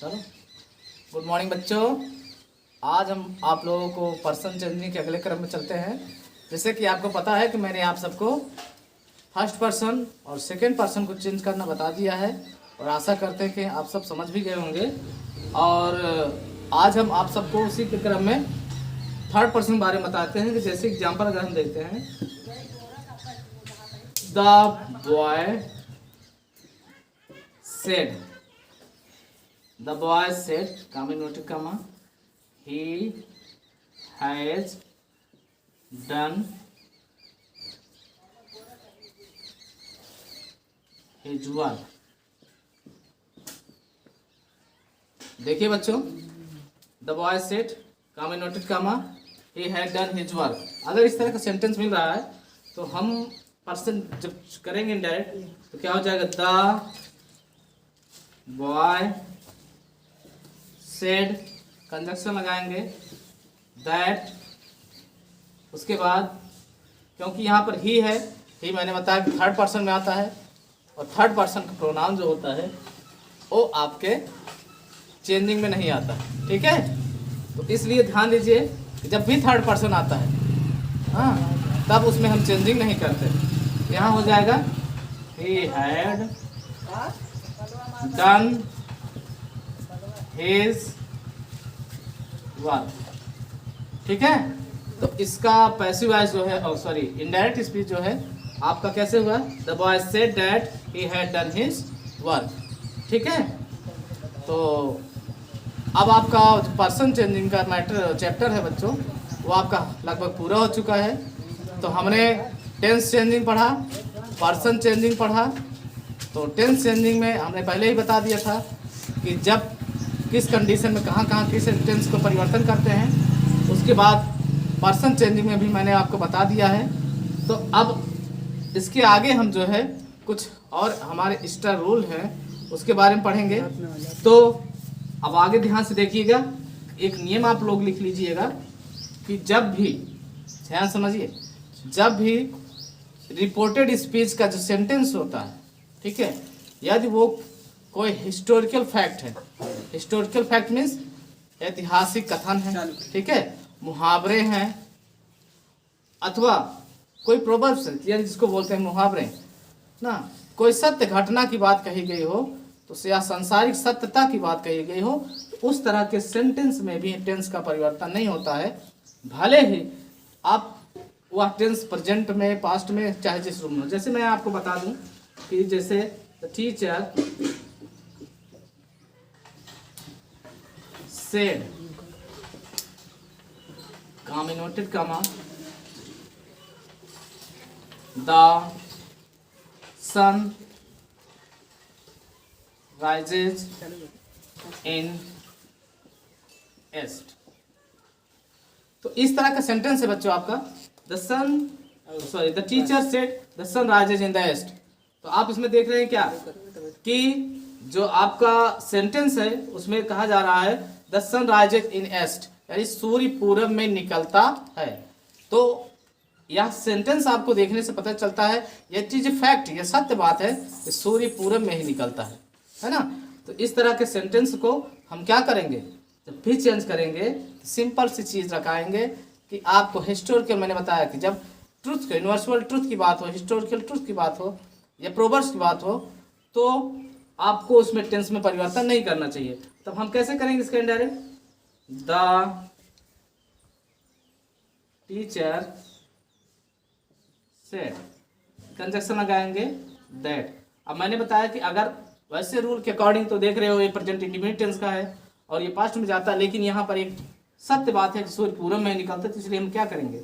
चलो, good morning बच्चों। आज हम आप लोगों को पर्सन चेंजिंग के अगले क्रम में चलते हैं। जैसे कि आपको पता है कि मैंने आप सबको फर्स्ट पर्सन और सेकंड पर्सन को चेंज करना बता दिया है और आशा करते हैं कि आप सब समझ भी गए होंगे। और आज हम आप सबको उसी के क्रम में थर्ड पर्सन के बारे में बताते हैं कि जैसे एग्जाम्पल अगर हम देखते हैं, the boy said, the boy said, comma inverted comma, he has done his work। देखिए बच्चों, the boy said, comma inverted comma, he had done his work। अगर इस तरह का सेंटेंस मिल रहा है तो हम पर्सन जब करेंगे इनडायरेक्ट तो क्या हो जाएगा, द बॉय सेड, कंजक्शन लगाएंगे, दैट, उसके बाद क्योंकि यहाँ पर ही है, ही मैंने बताया कि थर्ड पर्सन में आता है और थर्ड पर्सन का प्रोनाउन जो होता है वो आपके चेंजिंग में नहीं आता है, ठीक है। तो इसलिए ध्यान दीजिए कि जब भी थर्ड पर्सन आता है, हाँ, तब उसमें हम चेंजिंग नहीं करते। यहाँ हो जाएगा he had done his work, ठीक है। तो इसका पैसिव वॉइस जो है, सॉरी इनडायरेक्ट स्पीच जो है आपका कैसे हुआ, the boy said that he had done his work, ठीक है। तो अब आपका पर्सन चेंजिंग का मैटर चैप्टर है बच्चों, वो आपका लगभग पूरा हो चुका है। तो हमने टेंस चेंजिंग पढ़ा, पर्सन चेंजिंग पढ़ा। तो टेंस चेंजिंग में हमने पहले ही बता दिया था कि जब किस कंडीशन में कहाँ किस टेंस को परिवर्तन करते हैं। उसके बाद पर्सन चेंजिंग में भी मैंने आपको बता दिया है। तो अब इसके आगे हम जो है कुछ और हमारे स्टार रूल हैं उसके बारे में पढ़ेंगे। तो अब आगे ध्यान से देखिएगा, एक नियम आप लोग लिख लीजिएगा कि जब भी, ध्यान समझिए, जब भी रिपोर्टेड स्पीच का जो सेंटेंस होता है, ठीक है, यदि वो कोई हिस्टोरिकल फैक्ट है, हिस्टोरिकल फैक्ट मीन्स ऐतिहासिक कथन है, ठीक है, मुहावरे हैं अथवा कोई प्रोवर्ब्स है, यानी जिसको बोलते हैं मुहावरे ना, कोई सत्य घटना की बात कही गई हो तो या सांसारिक सत्यता की बात कही गई हो, तो उस तरह के सेंटेंस में भी टेंस का परिवर्तन नहीं होता है। भले ही आप वह टेंस प्रेजेंट में, पास्ट में, चाहे जिस रूप में। जैसे मैं आपको बता दूं कि जैसे the teacher said, comma inverted comma, the sun rises in east। तो इस तरह का सेंटेंस है बच्चों आपका, the teacher said the sun rises in the east. तो आप इसमें देख रहे हैं क्या कि जो आपका सेंटेंस है उसमें कहा जा रहा है the sun rises in east, यानी सूर्य पूरब में निकलता है। तो यह सेंटेंस आपको देखने से पता चलता है यह चीज फैक्ट, यह सत्य बात है कि सूर्य पूरब में ही निकलता है ना। तो इस तरह के सेंटेंस को हम क्या करेंगे, जब भी चेंज करेंगे सिंपल सी चीज रखाएंगे कि आपको हिस्टोरिकल, मैंने बताया कि जब ट्रुथ को, यूनिवर्सल ट्रुथ की बात हो, हिस्टोरिकल ट्रुथ की बात हो या प्रोवर्ब्स की बात हो, तो आपको उसमें टेंस में परिवर्तन नहीं करना चाहिए। तब हम कैसे करेंगे इसका indirect, the teacher said, conjunction लगाएंगे दैट। अब मैंने बताया कि अगर वैसे रूल के अकॉर्डिंग तो देख रहे हो ये प्रेजेंट इंडिफिनिट टेंस का है और ये पास्ट में जाता है, लेकिन यहाँ पर एक सत्य बात है कि सूर्य पूरब में निकलता है, तो इसलिए हम क्या करेंगे,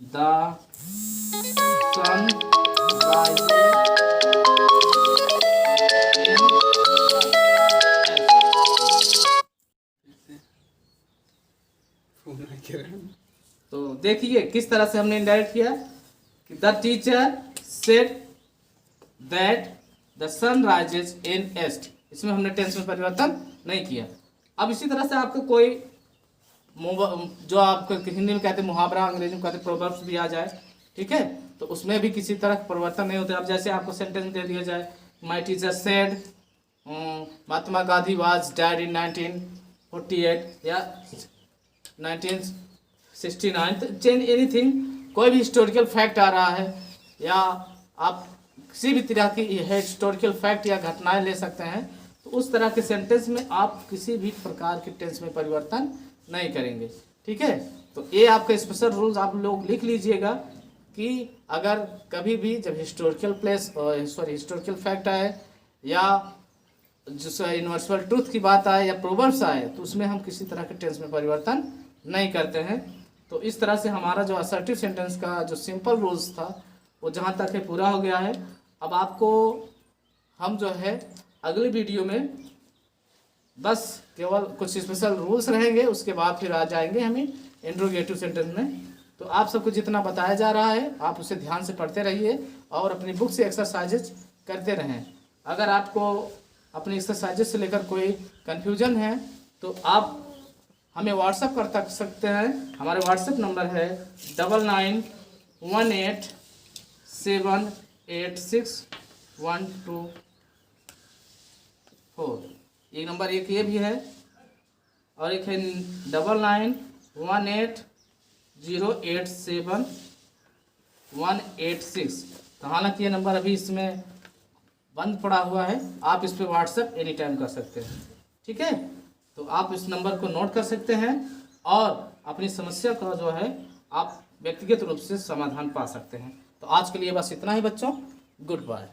द सन तो देखिए किस तरह से हमने इंडायरेक्ट किया कि the teacher said that the sun rises in east, इसमें हमने टेंस में परिवर्तन नहीं किया। अब इसी तरह से आपको कोई जो आपको हिंदी में कहते हैं मुहावरा, अंग्रेजी में कहते हैं प्रोवर्ब्स भी आ जाए, ठीक है, तो उसमें भी किसी तरह का परिवर्तन नहीं होता। अब जैसे आपको सेंटेंस दे दिया जाए, my teacher said Mahatma Gandhi was died in 1948 या 1969, चेंज एनीथिंग, कोई भी हिस्टोरिकल फैक्ट आ रहा है या आप किसी भी तरह की हिस्टोरिकल फैक्ट या घटनाएं ले सकते हैं, तो उस तरह के सेंटेंस में आप किसी भी प्रकार के टेंस में परिवर्तन नहीं करेंगे। ठीक है, तो ये आपका स्पेशल रूल्स आप लोग लिख लीजिएगा कि अगर कभी भी जब हिस्टोरिकल फैक्ट आए या जो यूनिवर्सल ट्रूथ की बात आए या प्रोवर्ब्स आए, तो उसमें हम किसी तरह के टेंस में परिवर्तन नहीं करते हैं। तो इस तरह से हमारा जो असर्टिव सेंटेंस का जो सिंपल रूल्स था वो जहाँ तक है पूरा हो गया है। अब आपको हम जो है अगली वीडियो में बस केवल कुछ स्पेशल रूल्स रहेंगे, उसके बाद फिर आ जाएंगे हमें इंट्रोगेटिव सेंटेंस में। तो आप सबको जितना बताया जा रहा है आप उसे ध्यान से पढ़ते रहिए और अपनी बुक से एक्सरसाइजेज करते रहें। अगर आपको अपनी एक्सरसाइजेज से लेकर कोई कन्फ्यूजन है तो आप हमें व्हाट्सअप कर सकते हैं। हमारे व्हाट्सएप नंबर है 9918786124। एक नंबर एक ये भी है और एक है 9918087186। तो हालांकि ये नंबर अभी इसमें बंद पड़ा हुआ है, आप इस पर व्हाट्सएप एनी टाइम कर सकते हैं। ठीक है, तो आप इस नंबर को नोट कर सकते हैं और अपनी समस्या का जो है आप व्यक्तिगत रूप से समाधान पा सकते हैं। तो आज के लिए बस इतना ही बच्चों, गुड बाय।